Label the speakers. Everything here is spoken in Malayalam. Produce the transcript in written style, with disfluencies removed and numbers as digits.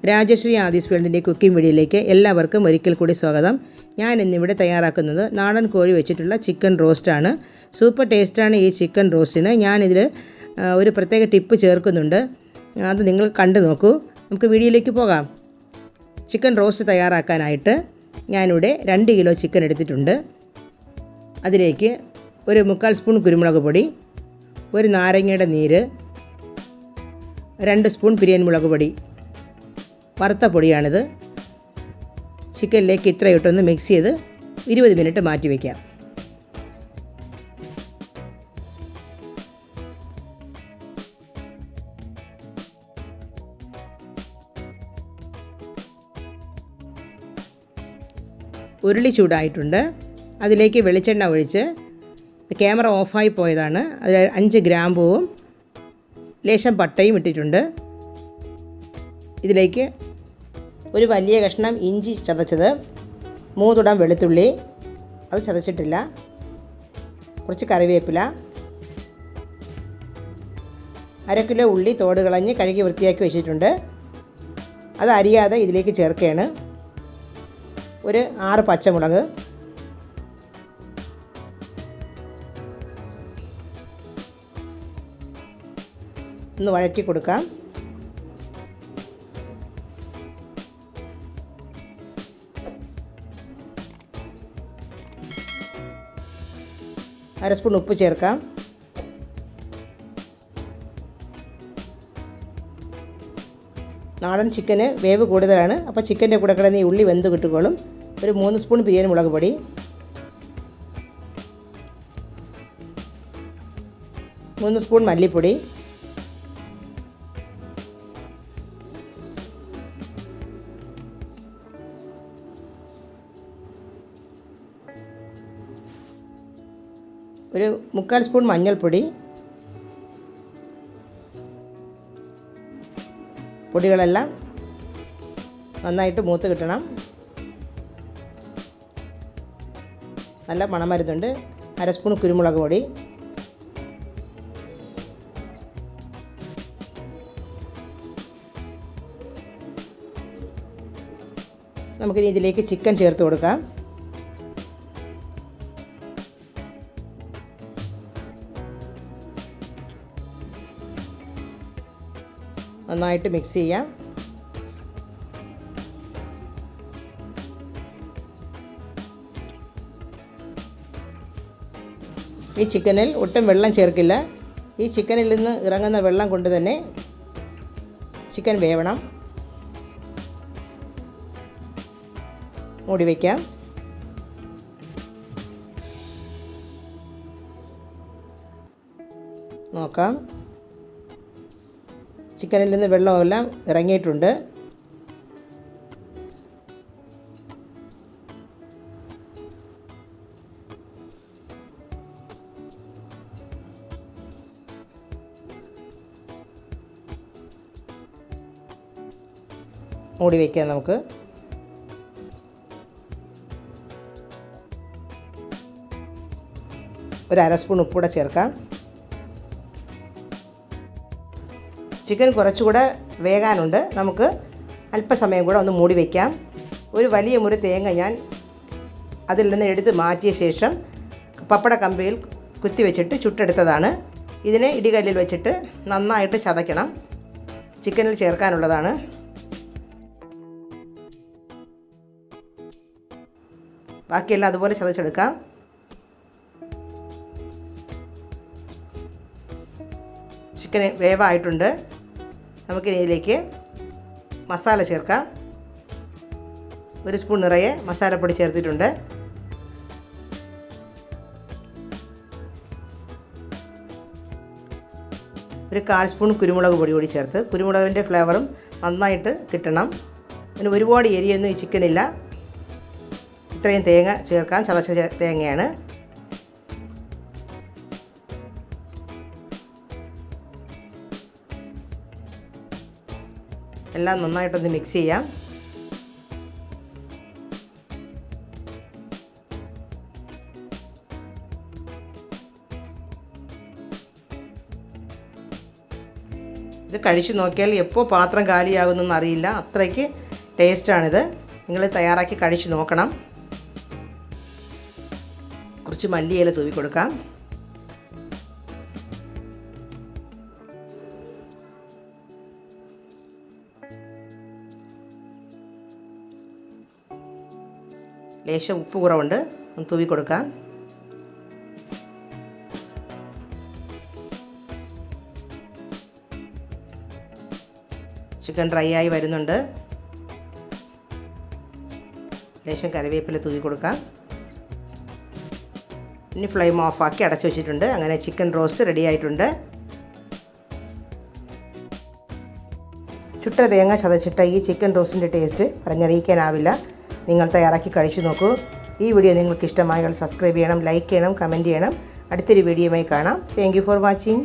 Speaker 1: രാജശ്രീ ആദീസ് വേൾഡിൻ്റെ കുക്കിംഗ് വീഡിയോയിലേക്ക് എല്ലാവർക്കും ഒരിക്കൽ കൂടി സ്വാഗതം. ഞാൻ ഇന്നിവിടെ തയ്യാറാക്കുന്നത് നാടൻ കോഴി വെച്ചിട്ടുള്ള ചിക്കൻ റോസ്റ്റാണ്. സൂപ്പർ ടേസ്റ്റാണ് ഈ ചിക്കൻ റോസ്റ്റിന്. ഞാനിതിൽ ഒരു പ്രത്യേക ടിപ്പ് ചേർക്കുന്നുണ്ട്, അത് നിങ്ങൾ കണ്ടു നോക്കൂ. നമുക്ക് വീഡിയോയിലേക്ക് പോകാം. ചിക്കൻ റോസ്റ്റ് തയ്യാറാക്കാനായിട്ട് ഞാനിവിടെ 2 കിലോ ചിക്കൻ എടുത്തിട്ടുണ്ട്. അതിലേക്ക് ഒരു 1/4 സ്പൂൺ കുരുമുളക് പൊടി, ഒരു നാരങ്ങയുടെ നീര്, 2 സ്പൂൺ പിരിയൻ മുളക് പൊടി, വറുത്ത പൊടിയാണിത്. ചിക്കനിലേക്ക് ഇത്ര ഇട്ടൊന്ന് മിക്സ് ചെയ്ത് 20 മിനിറ്റ് മാറ്റി വയ്ക്കാം. ഉരുളി ചൂടായിട്ടുണ്ട്. അതിലേക്ക് വെളിച്ചെണ്ണ ഒഴിച്ച്, ക്യാമറ ഓഫായി പോയതാണ്, അതിൽ 5 ഗ്രാമ്പൂവും ലേശം പട്ടയും ഇട്ടിട്ടുണ്ട്. ഇതിലേക്ക് ഒരു വലിയ കഷ്ണം ഇഞ്ചി ചതച്ചത്, 3 തുടം വെളുത്തുള്ളി, അത് ചതച്ചിട്ടില്ല, കുറച്ച് കറിവേപ്പില, 1/2 കിലോ ഉള്ളി തോട് കളഞ്ഞ് കഴുകി വൃത്തിയാക്കി വെച്ചിട്ടുണ്ട്. അത് അരിയാതെ ഇതിലേക്ക് ചേർക്കുകയാണ്. ഒരു 6 പച്ചമുളക്, ഒന്ന് വഴറ്റി കൊടുക്കാം. അര സ്പൂൺ ഉപ്പ് ചേർക്കാം. നാടൻ ചിക്കന് വേവ് കൂടുതലാണ്, അപ്പോൾ ചിക്കൻ്റെ കൂടെ കിടന്ന് ഈ ഉള്ളി വെന്ത് കിട്ടുകോളും. ഒരു 3 സ്പൂൺ പിരിയൻ മുളക് പൊടി, 3 സ്പൂൺ മല്ലിപ്പൊടി, ഒരു 1/4 സ്പൂൺ മഞ്ഞൾപ്പൊടി. പൊടികളെല്ലാം നന്നായിട്ട് മൂത്ത് കിട്ടണം. നല്ല മണം വരുന്നുണ്ട്. 1/2 സ്പൂൺ കുരുമുളക് പൊടി, നമുക്കിനി ഇതിലേക്ക് ചിക്കൻ ചേർത്ത് കൊടുക്കാം. നന്നായിട്ട് മിക്സ് ചെയ്യാം. ഈ ചിക്കനിൽ ഒട്ടും വെള്ളം ചേർക്കില്ല. ഈ ചിക്കനിൽ നിന്ന് ഇറങ്ങുന്ന വെള്ളം കൊണ്ട് തന്നെ ചിക്കൻ വേവണം. മൂടി വയ്ക്കാം. നോക്കാം, ചിക്കനിൽ നിന്ന് വെള്ളമെല്ലാം ഇറങ്ങിയിട്ടുണ്ട്. മൂടി വയ്ക്കാം. നമുക്ക് ഒരു 1/2 സ്പൂൺ ഉപ്പൂടെ ചേർക്കാം. ചിക്കൻ കുറച്ചുകൂടെ വേകാനുണ്ട്, നമുക്ക് അല്പസമയം കൂടെ ഒന്ന് മൂടി വയ്ക്കാം. ഒരു വലിയ മുറി തേങ്ങ ഞാൻ അതിൽ നിന്ന് എടുത്ത് മാറ്റിയ ശേഷം പപ്പട കമ്പിയിൽ കുത്തി വെച്ചിട്ട് ചുട്ടെടുത്തതാണ്. ഇതിനെ ഇടികല്ലിൽ വെച്ചിട്ട് നന്നായിട്ട് ചതയ്ക്കണം. ചിക്കനിൽ ചേർക്കാനുള്ളതാണ്. ബാക്കിയെല്ലാം അതുപോലെ ചതച്ചെടുക്കാം. ചിക്കൻ വേവായിട്ടുണ്ട്. നമുക്കിനി ഇതിലേക്ക് മസാല ചേർക്കാം. 1 സ്പൂൺ നിറയെ മസാലപ്പൊടി ചേർത്തിട്ടുണ്ട്. ഒരു 1/4 സ്പൂൺ കുരുമുളക് പൊടി കൂടി ചേർത്ത്, കുരുമുളകിൻ്റെ ഫ്ലേവറും നന്നായിട്ട് കിട്ടണം. പിന്നെ ഒരുപാട് എരിയൊന്നും ഈ ചിക്കനില്ല. ഇത്രയും തേങ്ങ ചേർക്കാം, ചതച്ച തേങ്ങയാണ്. എല്ലാം നന്നായിട്ടൊന്ന് മിക്സ് ചെയ്യാം. ഇത് കഴിച്ച് നോക്കിയാൽ എപ്പോൾ പാത്രം കാലിയാകുമെന്നൊന്നും അറിയില്ല, അത്രയ്ക്ക് ടേസ്റ്റാണിത്. നിങ്ങൾ തയ്യാറാക്കി കഴിച്ച് നോക്കണം. കുറച്ച് മല്ലിയില തൂവി കൊടുക്കാം. ലേശം ഉപ്പ് കുറവുണ്ട്, ഒന്ന് തൂവി കൊടുക്കാം. ചിക്കൻ ഡ്രൈ ആയി വരുന്നുണ്ട്. ലേശം കറിവേപ്പില തൂവി കൊടുക്കാം. ഇനി ഫ്ലെയിം ഓഫാക്കി അടച്ചു വെച്ചിട്ടുണ്ട്. അങ്ങനെ ചിക്കൻ റോസ്റ്റ് റെഡി ആയിട്ടുണ്ട്. ചുട്ട തേങ്ങ ചതച്ചിട്ട ഈ ചിക്കൻ റോസ്റ്റിൻ്റെ ടേസ്റ്റ് പറഞ്ഞറിയിക്കാനാവില്ല. നിങ്ങൾ തയ്യാറാക്കി കഴിച്ചു നോക്കൂ. ഈ വീഡിയോ നിങ്ങൾക്ക് ഇഷ്ടമായാൽ സബ്സ്ക്രൈബ് ചെയ്യണം, ലൈക്ക് ചെയ്യണം, കമൻറ്റ് ചെയ്യണം. അടുത്തൊരു വീഡിയോയുമായി കാണാം. Thank you for watching.